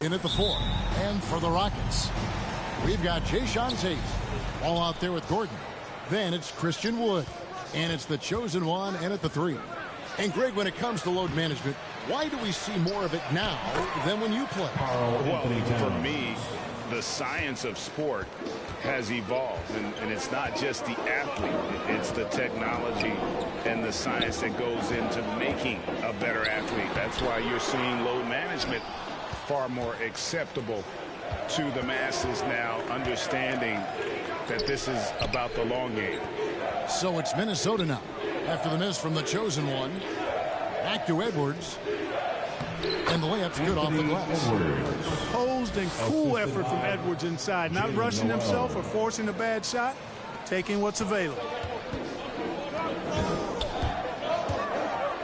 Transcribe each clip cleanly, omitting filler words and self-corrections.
In at the 4. And for the Rockets, we've got Jayshawn Tate. All out there with Gordon. Then it's Christian Wood. And it's the chosen one in at the 3. And Greg, when it comes to load management, why do we see more of it now than when you play? Well, for me, the science of sport has evolved, and it's not just the athlete, it's the technology and the science that goes into making a better athlete. That's why you're seeing load management far more acceptable to the masses now, understanding that this is about the long game. So it's Minnesota now. After the miss from the chosen one, back to Edwards. And the layup's good off the glass. Composed and cool effort from Edwards inside. Not rushing himself or forcing a bad shot. Taking what's available.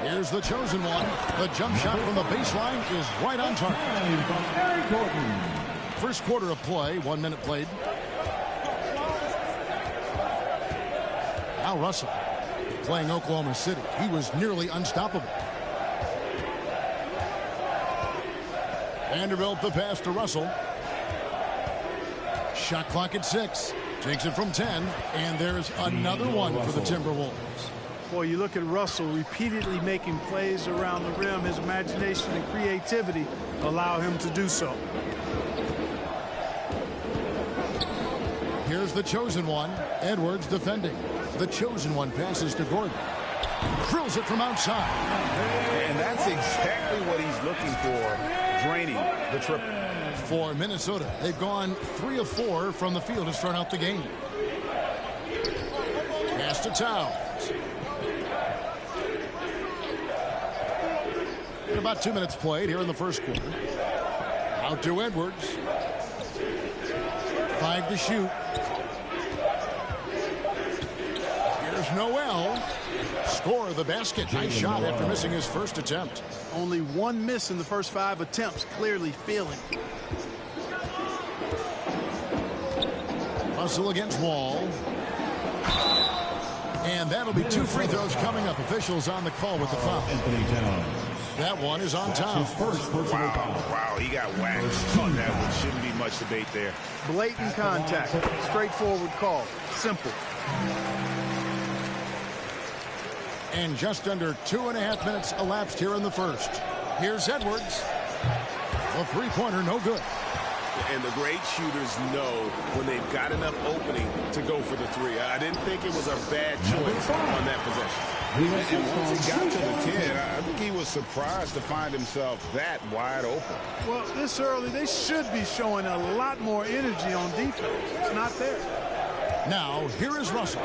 Here's the chosen one. The jump shot from the baseline is right on target. First quarter of play. 1 minute played. Now Russell playing Oklahoma City. He was nearly unstoppable. Vanderbilt the pass to Russell. Shot clock at 6. Takes it from 10. And there's another one for the Timberwolves. Boy, you look at Russell repeatedly making plays around the rim. His imagination and creativity allow him to do so. Here's the chosen one. Edwards defending. The chosen one passes to Gordon. Drills it from outside. And that's exactly what he's looking for, draining the triple. For Minnesota, they've gone 3 of 4 from the field to start out the game. Pass to Towns. And about 2 minutes played here in the first quarter. Out to Edwards. 5 to shoot. Here's Noel. Score the basket. Nice shot after missing his first attempt. Only 1 miss in the first 5 attempts. Clearly feeling. Russell against Wall. And that'll be 2 free throws coming up. Officials on the call with the foul. That one is on Towns. Wow, he got whacked on that one. Shouldn't be much debate there. Blatant contact. Straightforward call. Simple. And just under 2.5 minutes elapsed here in the first. Here's Edwards. The three-pointer, no good. And the great shooters know when they've got enough opening to go for the 3. I didn't think it was a bad choice on that possession. And once he got to the 10, I think he was surprised to find himself that wide open. Well, this early, they should be showing a lot more energy on defense. It's not there. Now, here is Russell.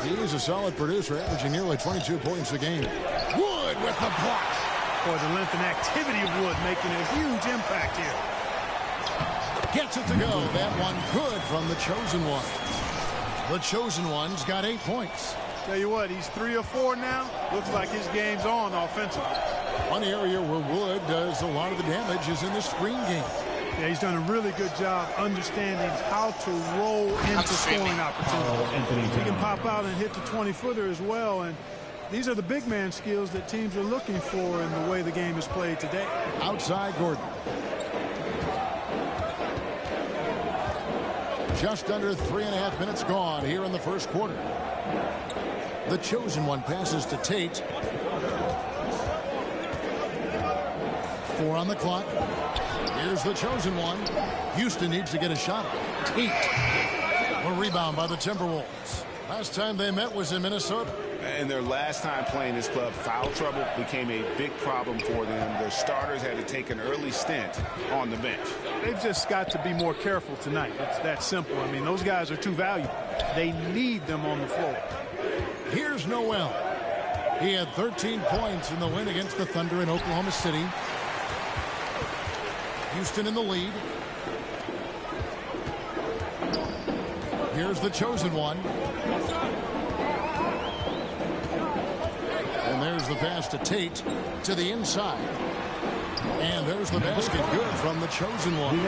He's a solid producer, averaging nearly 22 points a game. Wood with the block. Boy, the length and activity of Wood making a huge impact here. Gets it to go. That one good from the chosen one. The chosen one's got 8 points. Tell you what, he's 3 of 4 now. Looks like his game's on offensively. One area where Wood does a lot of the damage is in the screen game. Yeah, he's done a really good job understanding how to roll into scoring opportunities. He can pop out and hit the 20-footer as well. And these are the big man skills that teams are looking for in the way the game is played today. Outside Gordon. Just under 3.5 minutes gone here in the first quarter. The chosen one passes to Tate. 4 on the clock. Here's the chosen one. Houston needs to get a shot. Tate. A rebound by the Timberwolves. Last time they met was in Minnesota. And their last time playing this club, foul trouble became a big problem for them. Their starters had to take an early stint on the bench. They've just got to be more careful tonight. It's that simple. I mean, those guys are too valuable. They need them on the floor. Here's Noel. He had 13 points in the win against the Thunder in Oklahoma City. Houston in the lead. Here's the chosen one. And there's the pass to Tate to the inside. And there's the basket, good from the chosen one.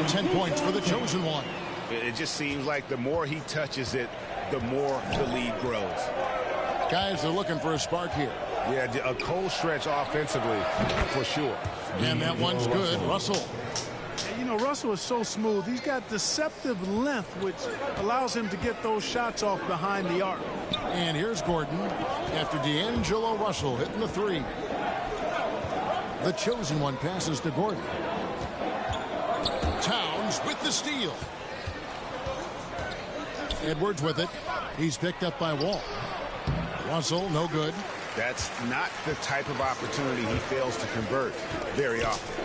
10 points for the chosen one. It just seems like the more he touches it, the more the lead grows. Guys are looking for a spark here. Yeah, a cold stretch offensively for sure. And that one's good. Russell You know, Russell is so smooth. He's got deceptive length, which allows him to get those shots off behind the arc. And here's Gordon after D'Angelo Russell hitting the three. The chosen one passes to Gordon. Towns with the steal. Edwards with it. He's picked up by Wall. Russell, no good. That's not the type of opportunity he fails to convert very often.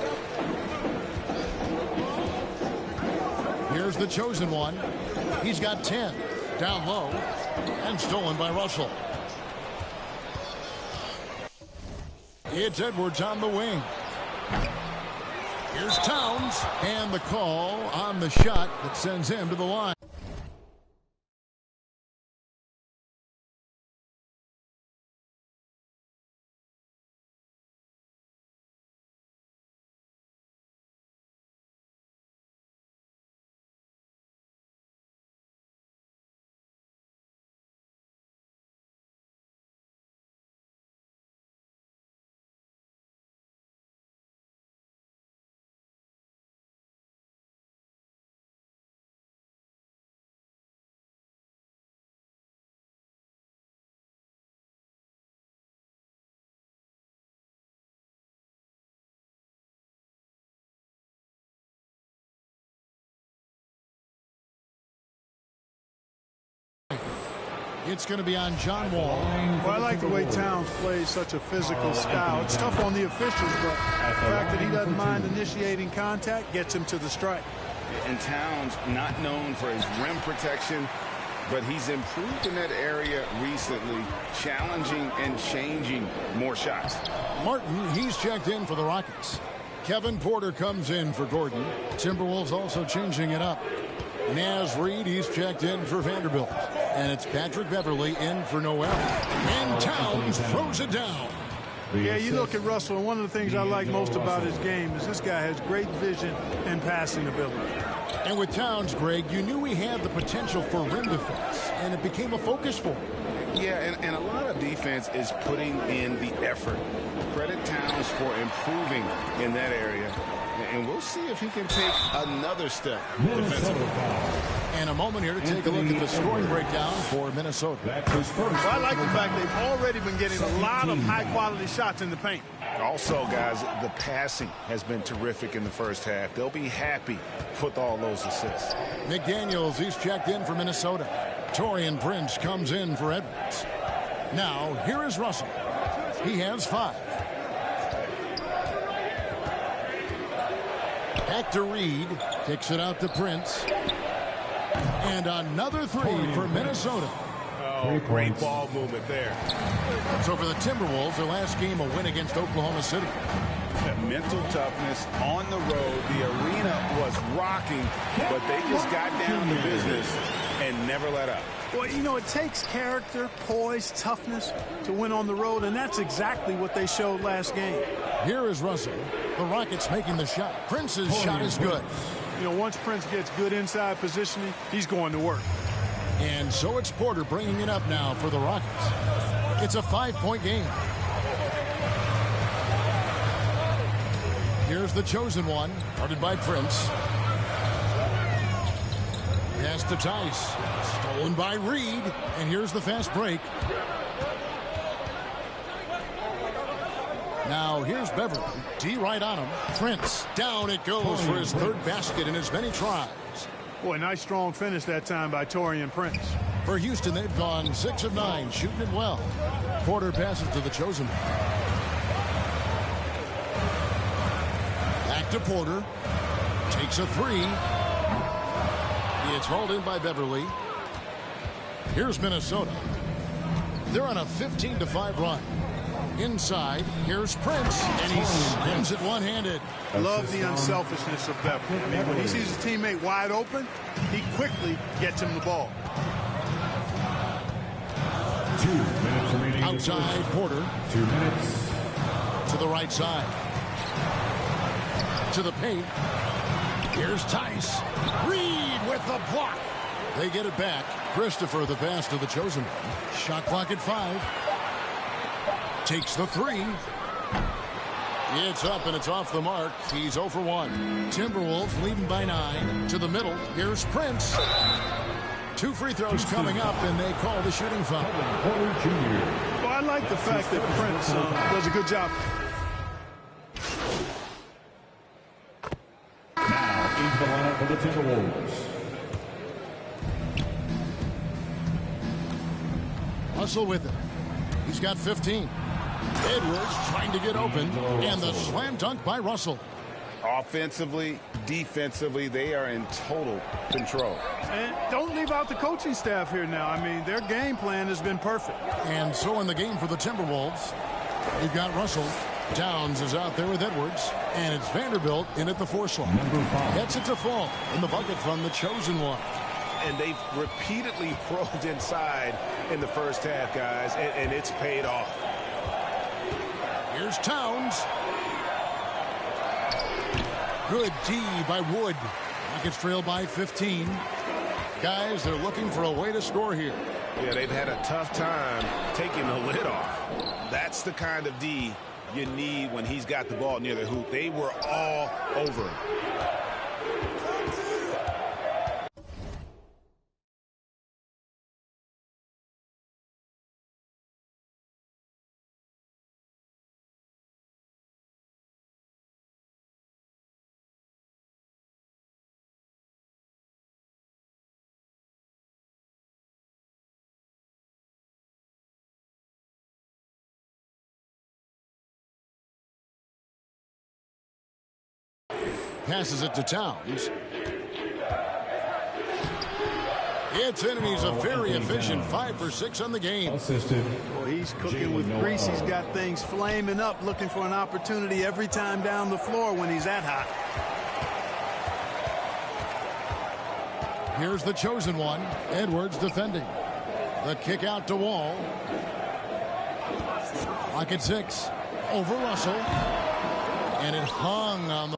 Here's the chosen one. He's got 10. Down low. And stolen by Russell. It's Edwards on the wing. Here's Towns. And the call on the shot that sends him to the line. It's going to be on John Wall. Well, I like the way Towns plays such a physical style. It's tough on the officials, but the fact that he doesn't mind initiating contact gets him to the strike. And Towns, not known for his rim protection, but he's improved in that area recently, challenging and changing more shots. Martin, he's checked in for the Rockets. Kevin Porter comes in for Gordon. Timberwolves also changing it up. Naz Reid, he's checked in for Vanderbilt. And it's Patrick Beverly in for Noel. And Towns throws it down. Yeah, you look at Russell, and one of the things I like most about his game is this guy has great vision and passing ability. And with Towns, Greg, you knew he had the potential for rim defense, and it became a focus for him. Yeah, and a lot of defense is putting in the effort. Credit Towns for improving in that area. And we'll see if he can take another step defensively. And a moment here to take a look at the scoring breakdown for Minnesota. Well, I like the fact they've already been getting a lot of high-quality shots in the paint. Also, guys, the passing has been terrific in the first half. They'll be happy with all those assists. McDaniels, he's checked in for Minnesota. Taurean Prince comes in for Edwards. Now, here is Russell. He has 5. Back to Reid. Kicks it out to Prince. And another 3 for Minnesota. Oh, great ball movement there. So for the Timberwolves, their last game a win against Oklahoma City. Mental toughness on the road. The arena was rocking, but they just got down to business and never let up. Well, you know, it takes character, poise, toughness to win on the road, and that's exactly what they showed last game. Here is Russell. The Rockets making the shot. Prince's shot is good. You know, once Prince gets good inside positioning, he's going to work. And so it's Porter bringing it up now for the Rockets. It's a 5-point game. Here's the chosen one, guarded by Prince. Pass to Tice. Stolen by Reid. And here's the fast break. Now here's Beverly. D right on him. Prince. Down it goes for his 3rd basket in as many tries. Boy, nice strong finish that time by Taurean Prince. For Houston, they've gone 6 of 9, shooting it well. Porter passes to the chosen one. Back to Porter. Takes a 3. It's hauled in by Beverly. Here's Minnesota. They're on a 15-5 run. Inside, here's Prince, and he spins it one-handed. Love the unselfishness of Beverly. I mean, when he sees his teammate wide open, he quickly gets him the ball. 2 minutes remaining. Outside, Porter. 2 minutes. To the right side. To the paint. Here's Tice. Reid with the block. They get it back. Christopher, the pass to the chosen one. Shot clock at 5. Takes the 3. It's up and it's off the mark. He's 0 for 1. Timberwolves leading by 9. To the middle. Here's Prince. 2 free throws coming up, and they call the shooting foul. Well, I like the fact that Prince does a good job. Now into the lineup for the Timberwolves. Russell with it. He's got 15. Edwards trying to get open, and the slam dunk by Russell. Offensively, defensively, they are in total control. And don't leave out the coaching staff here now. I mean, their game plan has been perfect. And so in the game for the Timberwolves, we've got Russell. Downs is out there with Edwards, and it's Vanderbilt in at the 4 slot. Gets it to fall in the bucket from the chosen one. And they've repeatedly probed inside in the first half, guys, and it's paid off. Here's Towns. Good D by Wood. Rockets trail by 15. Guys, they're looking for a way to score here. Yeah, they've had a tough time taking the lid off. That's the kind of D you need when he's got the ball near the hoop. They were all over him. Passes it to Towns. It's in, and he's a very efficient 5 for 6 on the game. Assisted. Well, he's cooking with grease. He's got things flaming up, looking for an opportunity every time down the floor when he's that hot. Here's the chosen one. Edwards defending. The kick out to Wall. Pocket 6. Over Russell. And it hung on the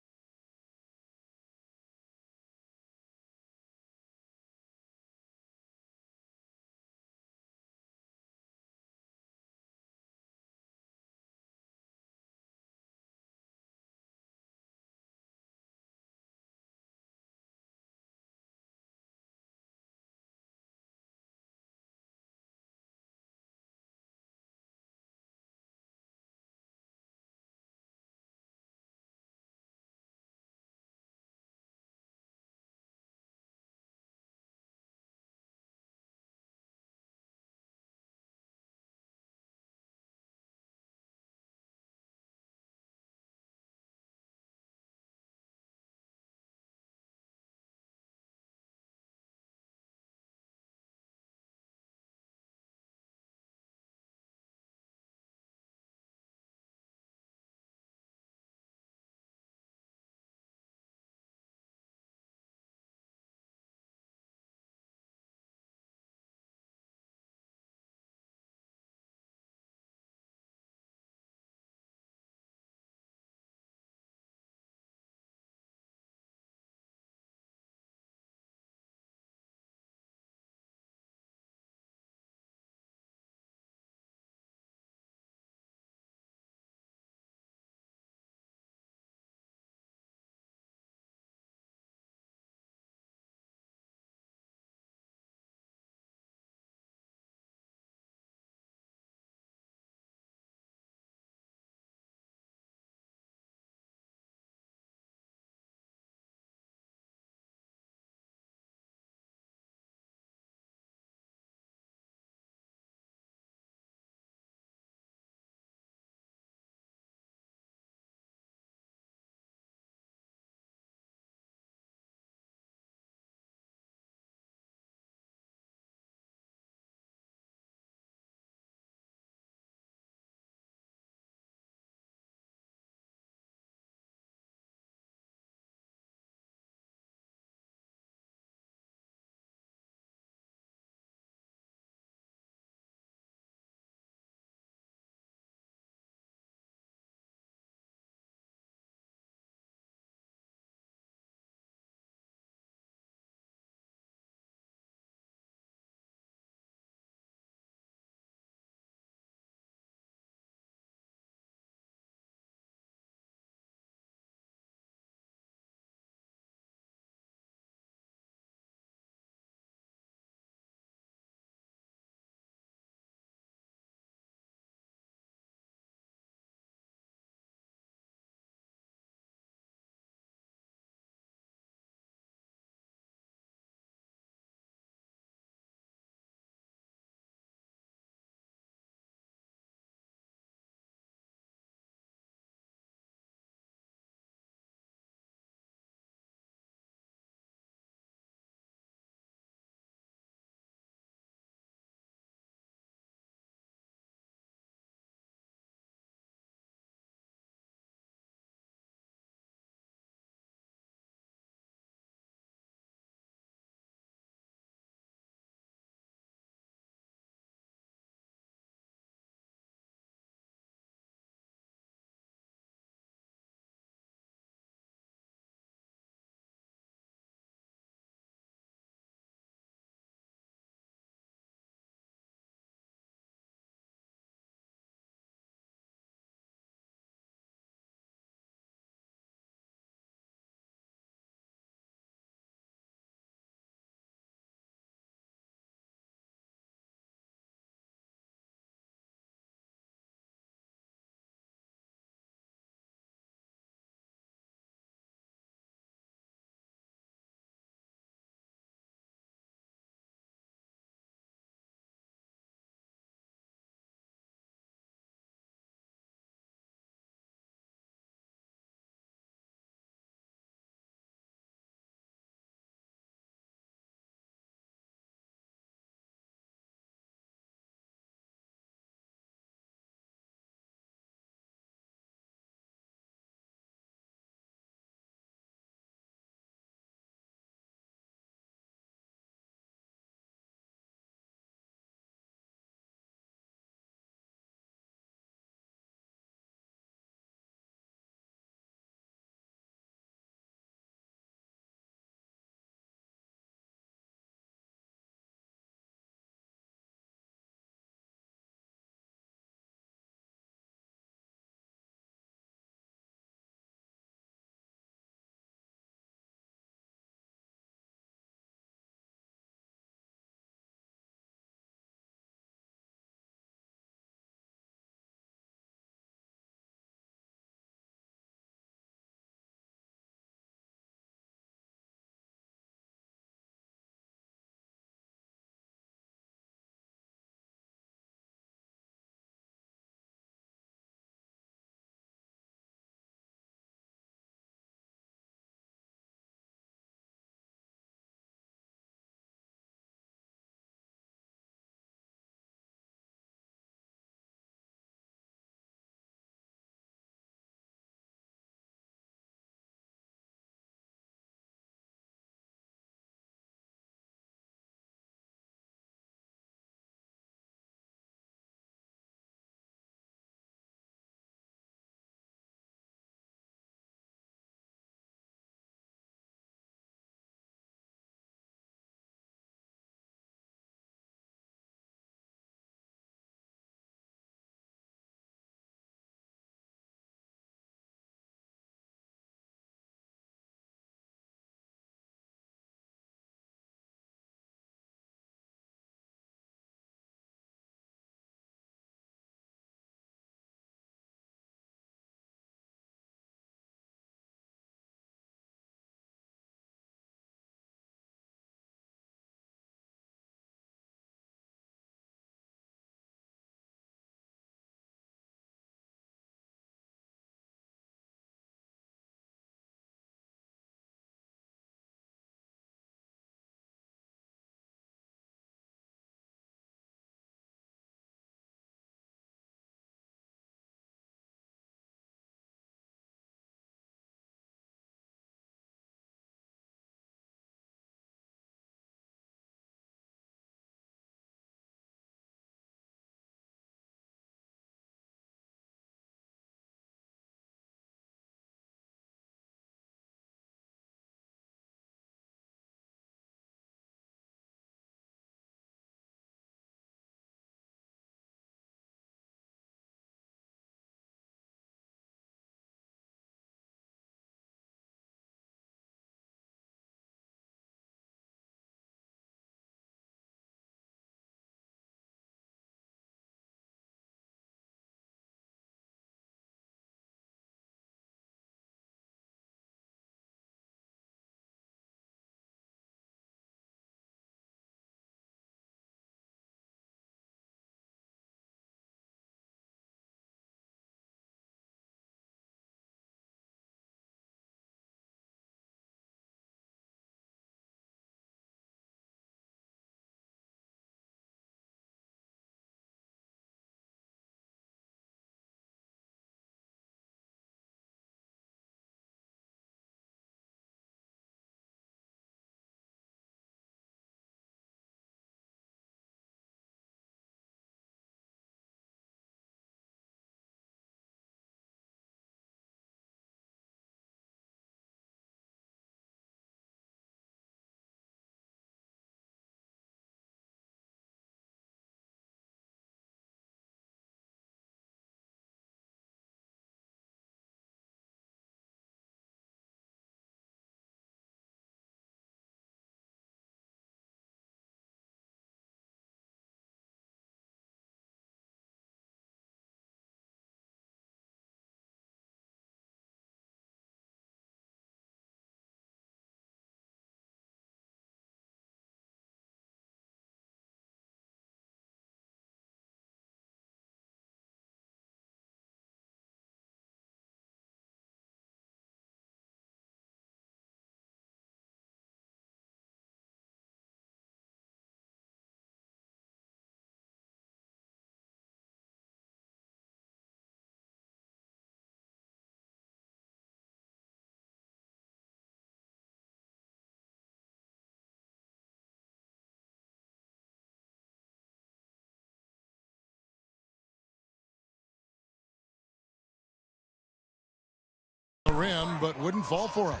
the rim, but wouldn't fall for him.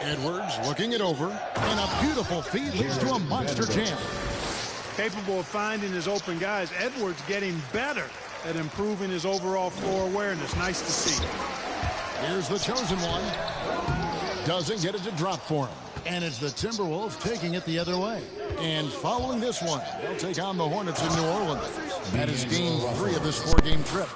Edwards looking it over, and a beautiful feed leads to a monster jam. Capable of finding his open guys. Edwards getting better at improving his overall floor awareness. Nice to see. Here's the chosen one. Doesn't get it to drop for him. And it's the Timberwolves taking it the other way. And following this one, they'll take on the Hornets in New Orleans. That is game 3 of this 4-game trip.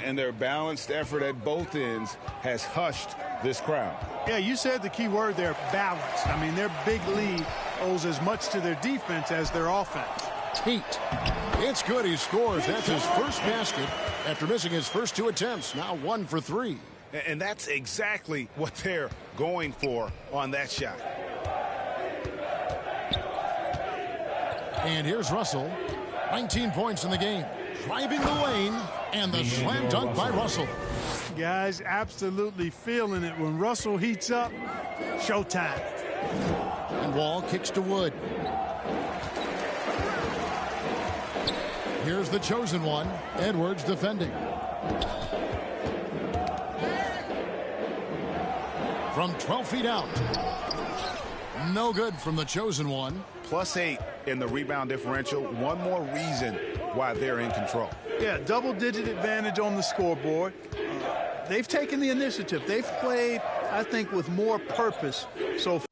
And their balanced effort at both ends has hushed this crowd. Yeah, you said the key word there, balanced. I mean, their big lead owes as much to their defense as their offense. Tate. It's good. He scores. That's his first basket after missing his first 2 attempts. Now 1 for 3. And that's exactly what they're going for on that shot. And here's Russell. 19 points in the game. Driving the lane. And the slam dunk by Russell. Guys, absolutely feeling it. When Russell heats up, showtime. And Wall kicks to Wood. Here's the chosen one. Edwards defending. From 12 feet out. No good from the chosen one. +8 in the rebound differential. One more reason why they're in control. Yeah, double-digit advantage on the scoreboard. They've taken the initiative. They've played, I think, with more purpose so far.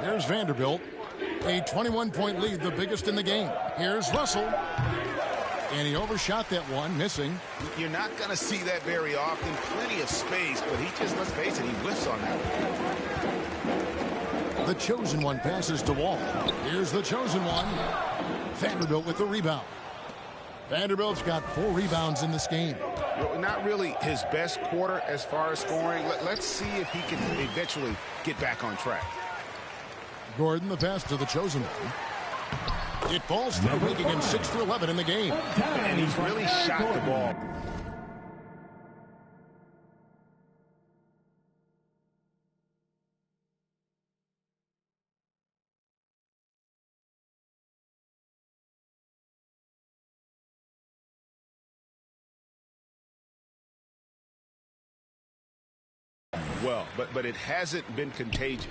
There's Vanderbilt. A 21-point lead, the biggest in the game. Here's Russell. And he overshot that one, missing. You're not going to see that very often. Plenty of space, but he just, let's face it, he whiffs on that one. The chosen one passes to Wall. Here's the chosen one. Vanderbilt with the rebound. Vanderbilt's got 4 rebounds in this game. Not really his best quarter as far as scoring. Let's see if he can eventually get back on track. Gordon, the pass to the chosen one. It falls through, making him 6 for 11 in the game. And he's really shot the ball. Well, but it hasn't been contagious.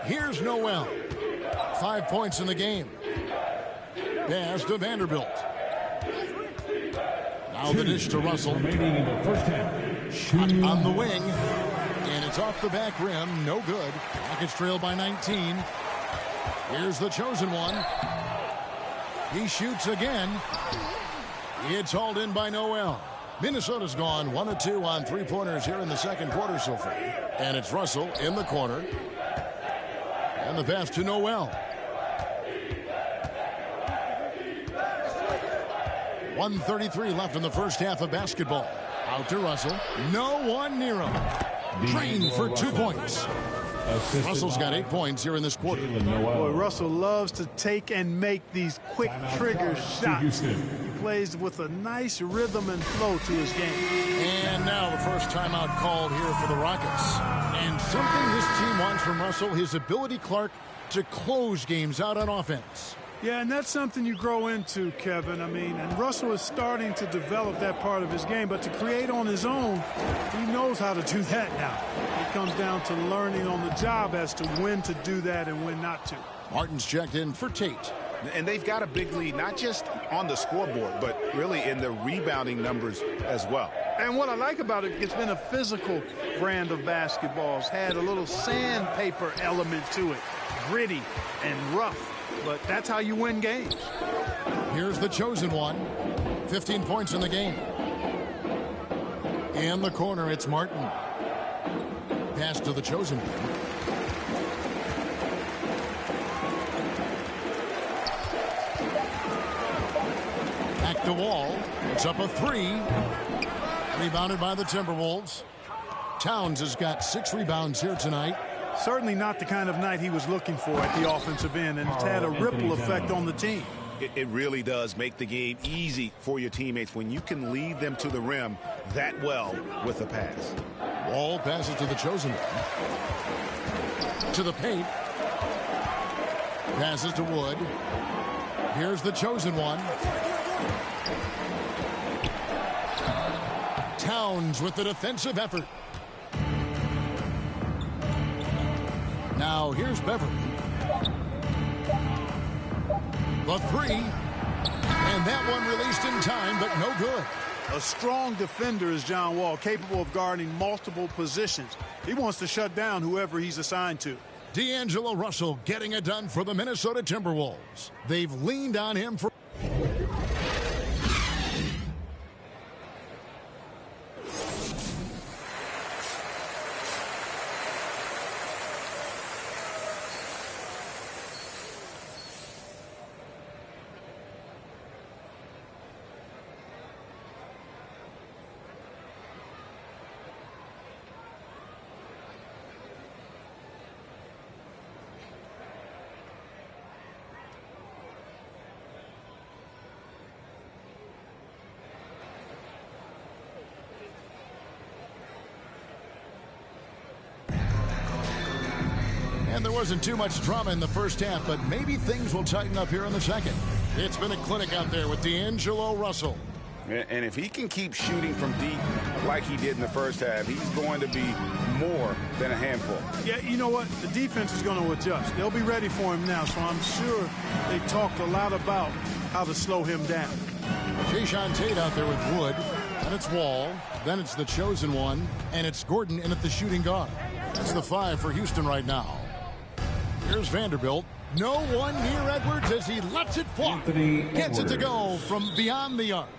Here's Noel. 5 points in the game. Pass to Vanderbilt. Now the dish to Russell. Shot on the wing. And it's off the back rim. No good. Rockets trail by 19. Here's the chosen one. He shoots again. It's hauled in by Noel. Minnesota's gone 1 of 2 on 3-pointers here in the second quarter so far. And it's Russell in the corner. And the pass to Noel. 1:33 left in the first half of basketball. Out to Russell. No one near him. Drained for 2 points. Russell's got 8 points here in this quarter. Boy, Russell loves to take and make these quick trigger shots. He plays with a nice rhythm and flow to his game. And now the first timeout called here for the Rockets. And something this team wants from Russell, his ability, Clark, to close games out on offense. Yeah, and that's something you grow into, Kevin. I mean, and Russell is starting to develop that part of his game, but to create on his own, he knows how to do that now. It comes down to learning on the job as to when to do that and when not to. Martin's checked in for Tate. And they've got a big lead, not just on the scoreboard, but really in the rebounding numbers as well. And what I like about it, it's been a physical brand of basketball. It's had a little sandpaper element to it, gritty and rough. But that's how you win games. Here's the chosen one. 15 points in the game. In the corner, it's Martin. Pass to the chosen one. Back to Wall. It's up a 3. Rebounded by the Timberwolves. Towns has got 6 rebounds here tonight. Certainly not the kind of night he was looking for at the offensive end, and it's had a ripple effect on the team. It really does make the game easy for your teammates when you can lead them to the rim that well with a pass. Wall passes to the chosen one. To the paint. Passes to Wood. Here's the chosen one. Towns with the defensive effort. Now here's Beverly. The 3. And that one released in time, but no good. A strong defender is John Wall, capable of guarding multiple positions. He wants to shut down whoever he's assigned to. D'Angelo Russell getting it done for the Minnesota Timberwolves. They've leaned on him for... And there wasn't too much drama in the first half, but maybe things will tighten up here in the second. It's been a clinic out there with D'Angelo Russell. And if he can keep shooting from deep like he did in the first half, he's going to be more than a handful. Yeah, you know what? The defense is going to adjust. They'll be ready for him now, so I'm sure they talked a lot about how to slow him down. Jayshawn Tate out there with Wood. Then it's Wall. Then it's the chosen one. And it's Gordon in at the shooting guard. That's the 5 for Houston right now. Here's Vanderbilt. No one near Edwards as he lets it fly. Gets it to go from beyond the arc.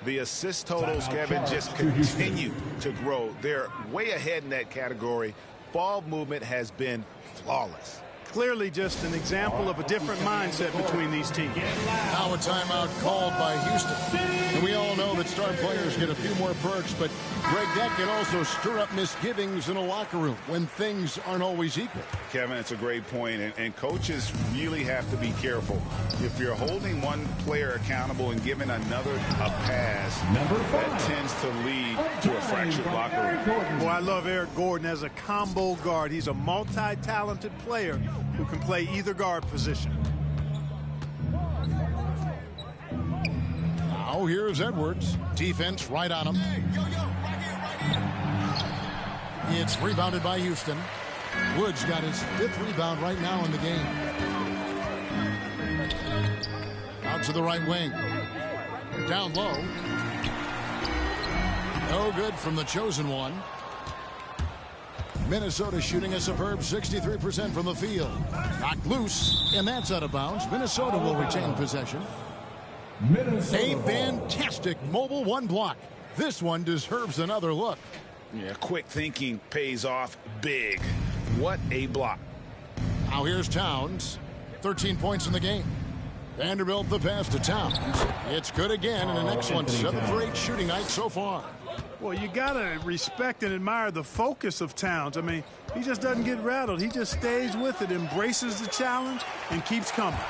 The assist totals, Kevin, just continue to grow. They're way ahead in that category. Ball movement has been flawless. Clearly just an example of a different mindset between these teams. Now a timeout called by Houston. And we all know that star players get a few more perks, but Greg, that can also stir up misgivings in a locker room when things aren't always equal. Kevin, it's a great point, and coaches really have to be careful. If you're holding one player accountable and giving another a pass, that tends to lead to a fractured locker room. Boy, I love Eric Gordon as a combo guard. He's a multi-talented player who can play either guard position. Now here's Edwards. Defense right on him. It's rebounded by Houston. Woods got his 5th rebound right now in the game. Out to the right wing. Down low. No good from the chosen one. Minnesota shooting a superb 63% from the field. Knocked loose, and that's out of bounds. Minnesota will retain possession. A fantastic mobile 1 block. This one deserves another look. Yeah, quick thinking pays off big. What a block. Now here's Towns. 13 points in the game. Vanderbilt the pass to Towns. It's good again, and an excellent 7 for 8 shooting night so far. Well, you got to respect and admire the focus of Towns. I mean, he just doesn't get rattled. He just stays with it, embraces the challenge, and keeps coming.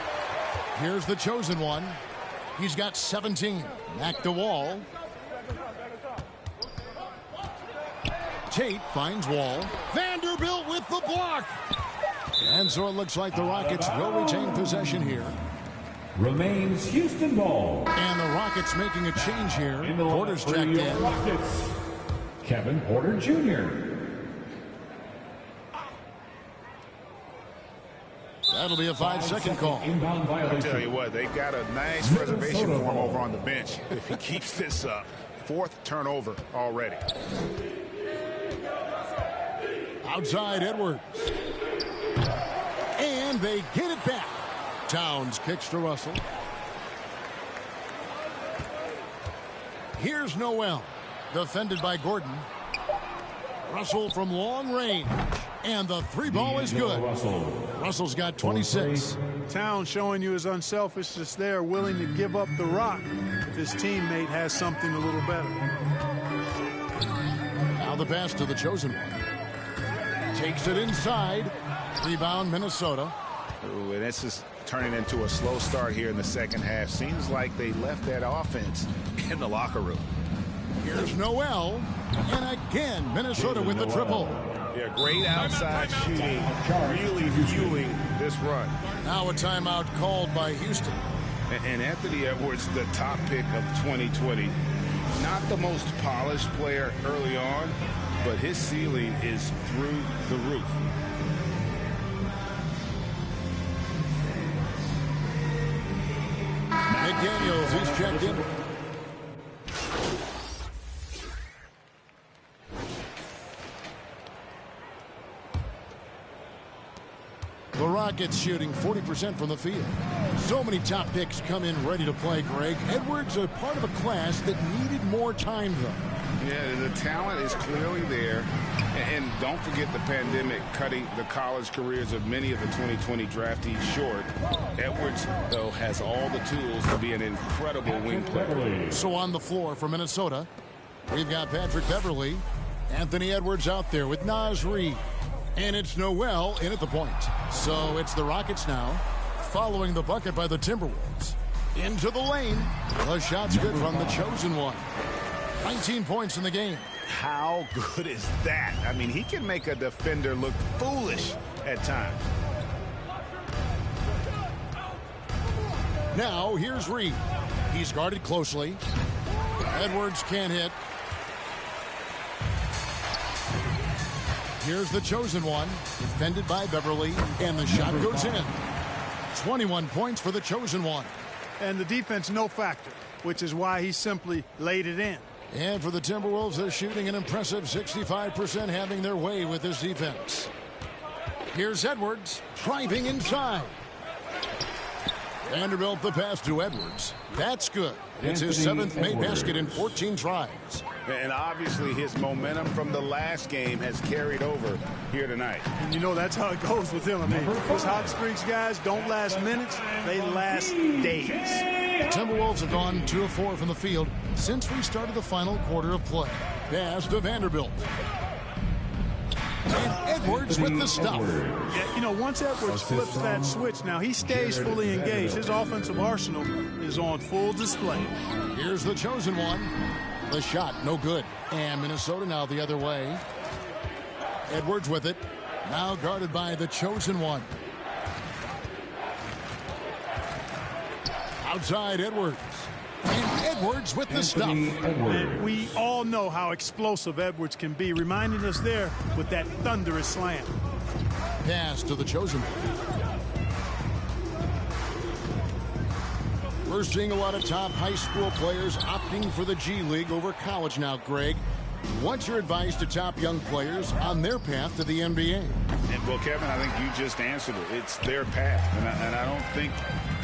Here's the chosen one. He's got 17. Back to Wall. Tate finds Wall. Vanderbilt with the block. And so it looks like the Rockets will retain possession here. Remains Houston ball. And the Rockets making a change here. In the Porter's checked in. Rockets, Kevin Porter Jr. That'll be a 5-second call. Inbound violation. I'll tell you what, they got a nice reservation for him over on the bench. If he keeps this up, 4th turnover already. Outside Edwards. And they get it back. Towns kicks to Russell. Here's Noel. Defended by Gordon. Russell from long range. And the 3-ball is good. Russell's got 26. Towns showing you his unselfishness there, willing to give up the rock if his teammate has something a little better. Now the pass to the chosen one. Takes it inside. Rebound Minnesota. Ooh, and this is turning into a slow start here in the second half. Seems like they left that offense in the locker room. Here's Noel. And again, Minnesota with the triple. Yeah, great outside shooting, really fueling this run. Now a timeout called by Houston. And Anthony Edwards, the top pick of 2020. Not the most polished player early on, but his ceiling is through the roof. McDaniels is checked in. The Rockets shooting 40% from the field. So many top picks come in ready to play, Greg. Edwards a part of a class that needed more time, though. Yeah, the talent is clearly there. And don't forget the pandemic cutting the college careers of many of the 2020 draftees short. Edwards, though, has all the tools to be an incredible wing player. So on the floor for Minnesota, we've got Patrick Beverly, Anthony Edwards out there with Naz Reid. And it's Noel in at the point. So it's the Rockets now, following the bucket by the Timberwolves. Into the lane. The shot's good from the chosen one. 19 points in the game. How good is that? I mean, he can make a defender look foolish at times. Now, here's Reid. He's guarded closely. Edwards can't hit. Here's the chosen one, defended by Beverly, and the shot goes in. 21 points for the chosen one. And the defense no factor, which is why he simply laid it in. And for the Timberwolves, they're shooting an impressive 65%, having their way with this defense. Here's Edwards, driving inside. Vanderbilt the pass to Edwards. That's good. It's his 7th made basket in 14 tries. And obviously his momentum from the last game has carried over here tonight. And you know that's how it goes with him. I mean, those hot streaks, guys, don't last minutes. They last days. The Timberwolves have gone 2 of 4 from the field since we started the final quarter of play. Pass to Vanderbilt. And Edwards with the stuff. Yeah, you know, once Edwards flips that switch, now he stays fully engaged. His offensive arsenal is on full display. Here's the chosen one. The shot, no good. And Minnesota now the other way. Edwards with it. Now guarded by the chosen one. Outside Edwards. And Edwards with the stuff. And we all know how explosive Edwards can be, reminding us there with that thunderous slam. Pass to the chosen one. We're seeing a lot of top high school players opting for the G League over college now, Greg. What's your advice to top young players on their path to the NBA? And, well, Kevin, I think you just answered it. It's their path. And I don't think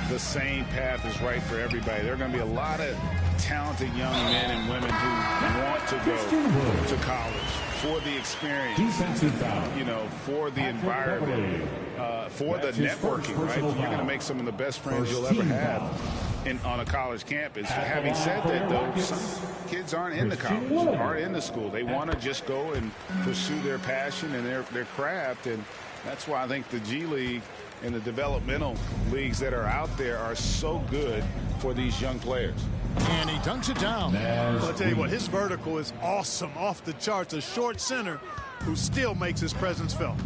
the same path is right for everybody. There are going to be a lot of talented young men and women who want to go to college for the experience, you know, for the environment, for the networking, right? You're going to make some of the best friends you'll ever have on a college campus. Having said that, though, some kids aren't in the college, aren't in the school. They want to just go and pursue their passion and their craft, and that's why I think the G League and the developmental leagues that are out there are so good for these young players. And he dunks it down. Well, I'll tell you what, his vertical is awesome, off the charts. A short center who still makes his presence felt.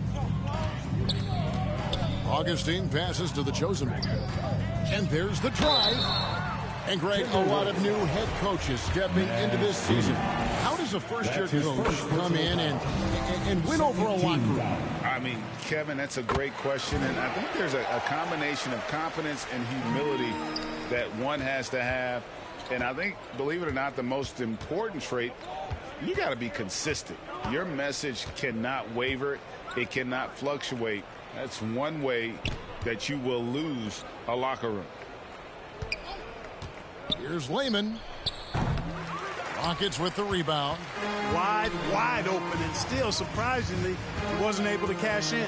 Augustine passes to the chosen one. And there's the drive. And, Greg, a lot of new head coaches stepping into this season. How does a first-year coach come in and win over a locker room? I mean, Kevin, that's a great question. And I think there's a combination of confidence and humility that one has to have. And I think, believe it or not, the most important trait, you got to be consistent. Your message cannot waver. It cannot fluctuate. That's one way that you will lose a locker room. Here's Lehman. Rockets with the rebound. Wide open, and still, surprisingly, he wasn't able to cash in.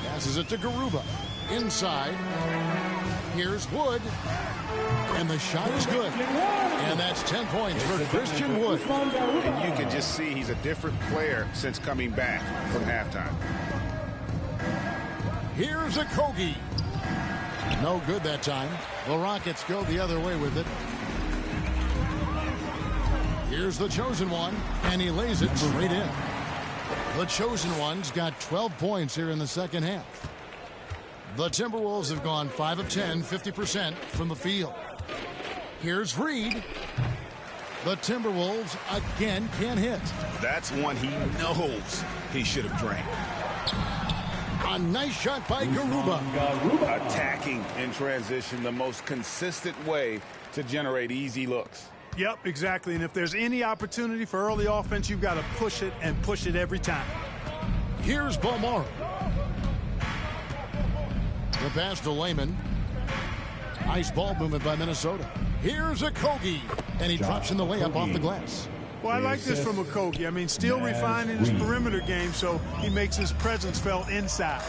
Passes it to Garuba. Inside. Here's Wood. And the shot is good. And that's 10 points for Christian Wood. And you can just see he's a different player since coming back from halftime. Here's a Kogi. No good that time. The Rockets go the other way with it. Here's the chosen one, and he lays it straight in. The chosen one's got 12 points here in the second half. The Timberwolves have gone 5 of 10, 50% from the field. Here's Reed. The Timberwolves again can't hit. That's one he knows he should have drained. A nice shot by Garuba. Attacking in transition, the most consistent way to generate easy looks. Yep, exactly. And if there's any opportunity for early offense, you've got to push it and push it every time. Here's Bomaro. The pass to Lehman. Nice ball movement by Minnesota. Here's a Kogi, and he drops in the layup off the glass. Well, I like this from Okogie. I mean, still refining his perimeter game, so he makes his presence felt inside.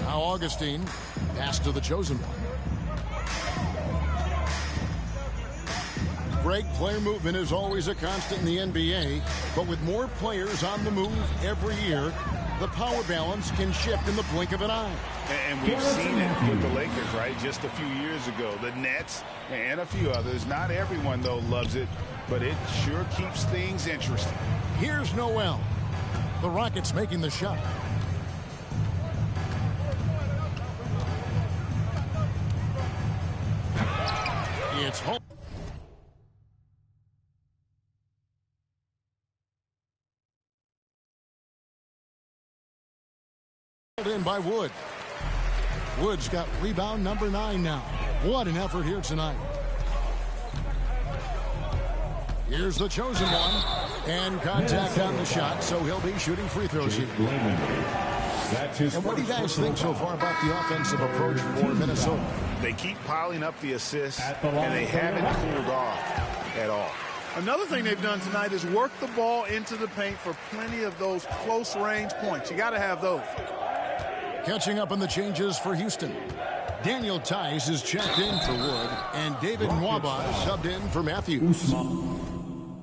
Now Augustine, pass to the chosen one. Greg, player movement is always a constant in the NBA, but with more players on the move every year, the power balance can shift in the blink of an eye. And we've seen it with the Lakers, right? Just a few years ago. The Nets and a few others. Not everyone, though, loves it, but it sure keeps things interesting. Here's Noel. The Rockets making the shot. It's home. In by Wood. Wood's got rebound number 9 now. What an effort here tonight. Here's the chosen one. And contact on the shot, so he'll be shooting free throws here. And what do you guys think so far about the offensive approach for Minnesota? They keep piling up the assists, and they haven't cooled off at all. Another thing they've done tonight is work the ball into the paint for plenty of those close-range points. You got to have those. Catching up on the changes for Houston. Daniel Tice is checked in for Wood, and David Nwaba subbed in for Matthews.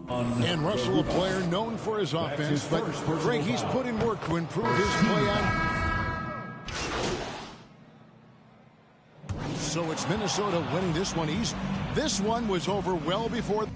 And Russell, a player known for his offense, but Greg, he's put in work to improve his play on. So it's Minnesota winning this one easy. This one was over well before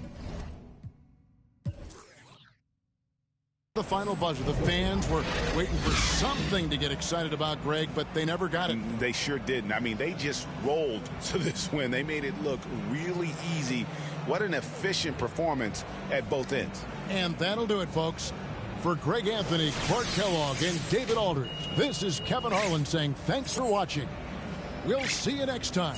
the final buzzer. The fans were waiting for something to get excited about, Greg, but they never got it. They sure didn't. I mean, they just rolled to this win. They made it look really easy. What an efficient performance at both ends. And that'll do it, folks. For Greg Anthony, Clark Kellogg, and David Aldridge, this is Kevin Harlan saying thanks for watching. We'll see you next time.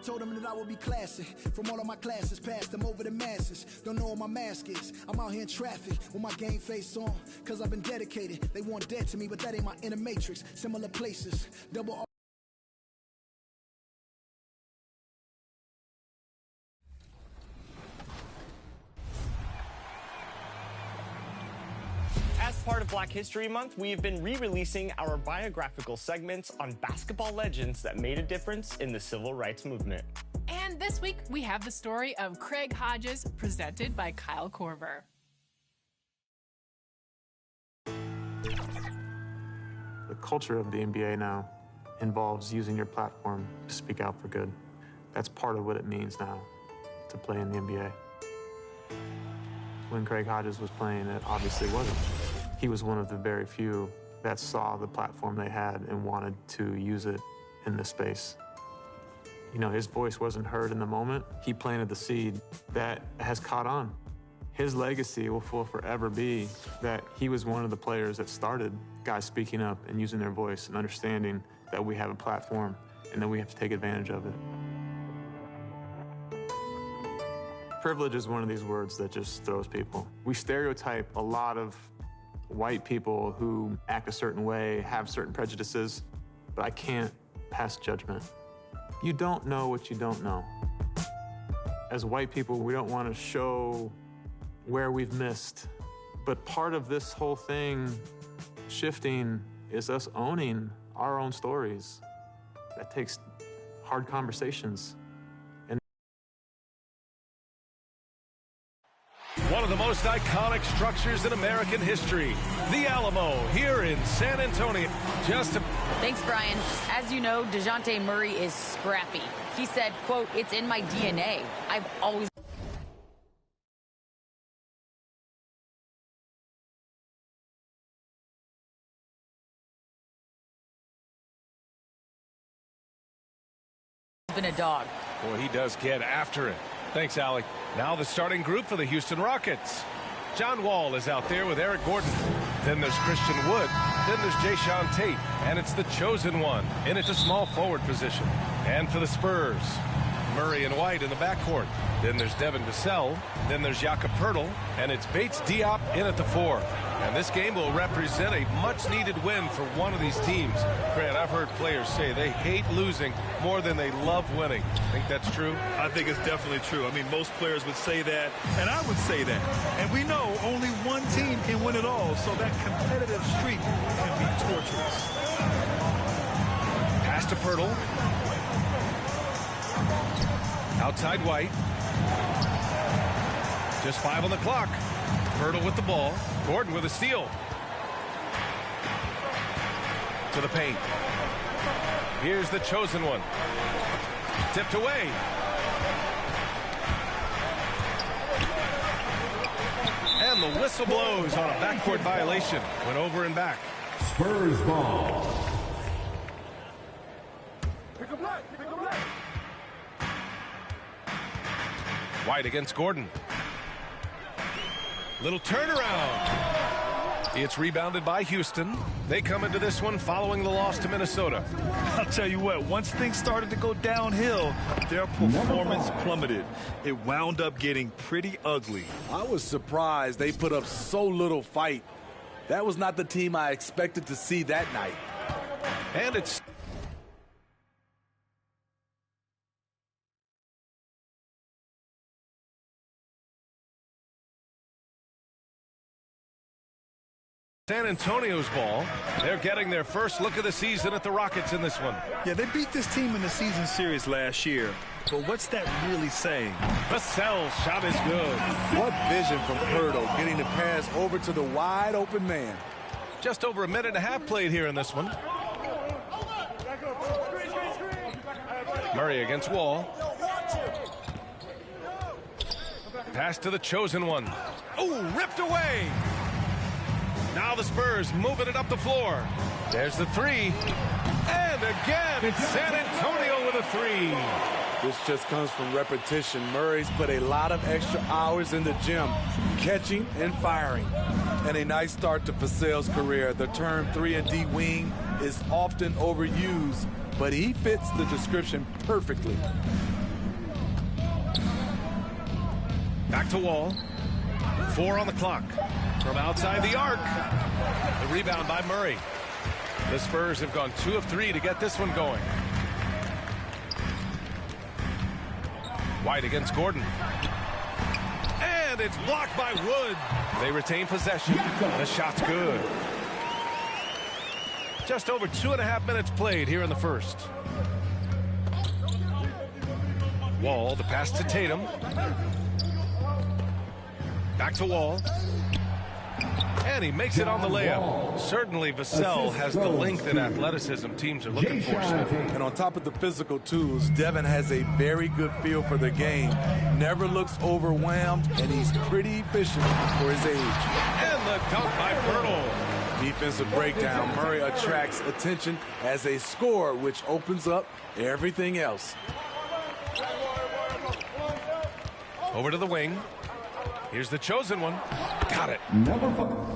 Told them that I would be classic. From all of my classes, passed them over the masses. Don't know what my mask is. I'm out here in traffic with my game face on. Cause I've been dedicated. They want dead to me, but that ain't my inner matrix. Similar places. Double. As part of Black History Month, we have been re-releasing our biographical segments on basketball legends that made a difference in the civil rights movement. And this week, we have the story of Craig Hodges, presented by Kyle Korver. The culture of the NBA now involves using your platform to speak out for good. That's part of what it means now to play in the NBA. When Craig Hodges was playing, it obviously wasn't. He was one of the very few that saw the platform they had and wanted to use it in this space. You know, his voice wasn't heard in the moment. He planted the seed that has caught on. His legacy will forever be that he was one of the players that started guys speaking up and using their voice and understanding that we have a platform and then we have to take advantage of it. Privilege is one of these words that just throws people. We stereotype a lot of white people who act a certain way, have certain prejudices, but I can't pass judgment. You don't know what you don't know. As white people, we don't want to show where we've missed, but part of this whole thing shifting is us owning our own stories. That takes hard conversations. One of the most iconic structures in American history, the Alamo, here in San Antonio. Thanks, Brian. As you know, DeJounte Murray is scrappy. He said, quote, "It's in my DNA. I've always..." been a dog. Boy, he does get after it. Thanks, Allie. Now the starting group for the Houston Rockets. John Wall is out there with Eric Gordon. Then there's Christian Wood. Then there's Jayshawn Tate. And it's the chosen one in at the small forward position. And for the Spurs, Murray and White in the backcourt. Then there's Devin Vassell. Then there's Jakob Poeltl. And it's Bates Diop in at the 4. And this game will represent a much-needed win for one of these teams. Grant, I've heard players say they hate losing more than they love winning. Think that's true? I think it's definitely true. I mean, most players would say that, and I would say that. And we know only one team can win it all, so that competitive streak can be torturous. Pass to Poeltl. Outside White. Just 5 on the clock. Poeltl with the ball. Gordon with a steal. To the paint. Here's the chosen one. Tipped away. And the whistle blows on a backcourt violation. Went over and back. Spurs ball. White against Gordon. Little turnaround. It's rebounded by Houston. They come into this one following the loss to Minnesota. I'll tell you what, once things started to go downhill, their performance plummeted. It wound up getting pretty ugly. I was surprised they put up so little fight. That was not the team I expected to see that night. And it's San Antonio's ball. They're getting their first look of the season at the Rockets in this one. Yeah, they beat this team in the season series last year. But what's that really saying? Vassell's shot is good. What vision from Poeltl, getting the pass over to the wide open man. Just over a minute and a half played here in this one. Murray against Wall. Pass to the chosen one. Oh, ripped away. Now the Spurs moving it up the floor. There's the 3. And again, it's San Antonio with a 3. This just comes from repetition. Murray's put a lot of extra hours in the gym, catching and firing. And a nice start to Vassell's career. The term 3-and-D wing is often overused, but he fits the description perfectly. Back to Wall. 4 on the clock. From outside the arc. The rebound by Murray. The Spurs have gone 2 of 3 to get this one going. White against Gordon. And it's blocked by Wood. They retain possession. The shot's good. Just over 2.5 minutes played here in the first. Wall, the pass to Tatum. Back to Wall. And he makes it on the layup. Certainly Vassell has the length and athleticism teams are looking for. And on top of the physical tools, Devin has a very good feel for the game. Never looks overwhelmed, and he's pretty efficient for his age. And the dunk by Poeltl. Defensive breakdown. Murray attracts attention as a scorer, which opens up everything else. Over to the wing. Here's the chosen one. Got it. Number 5.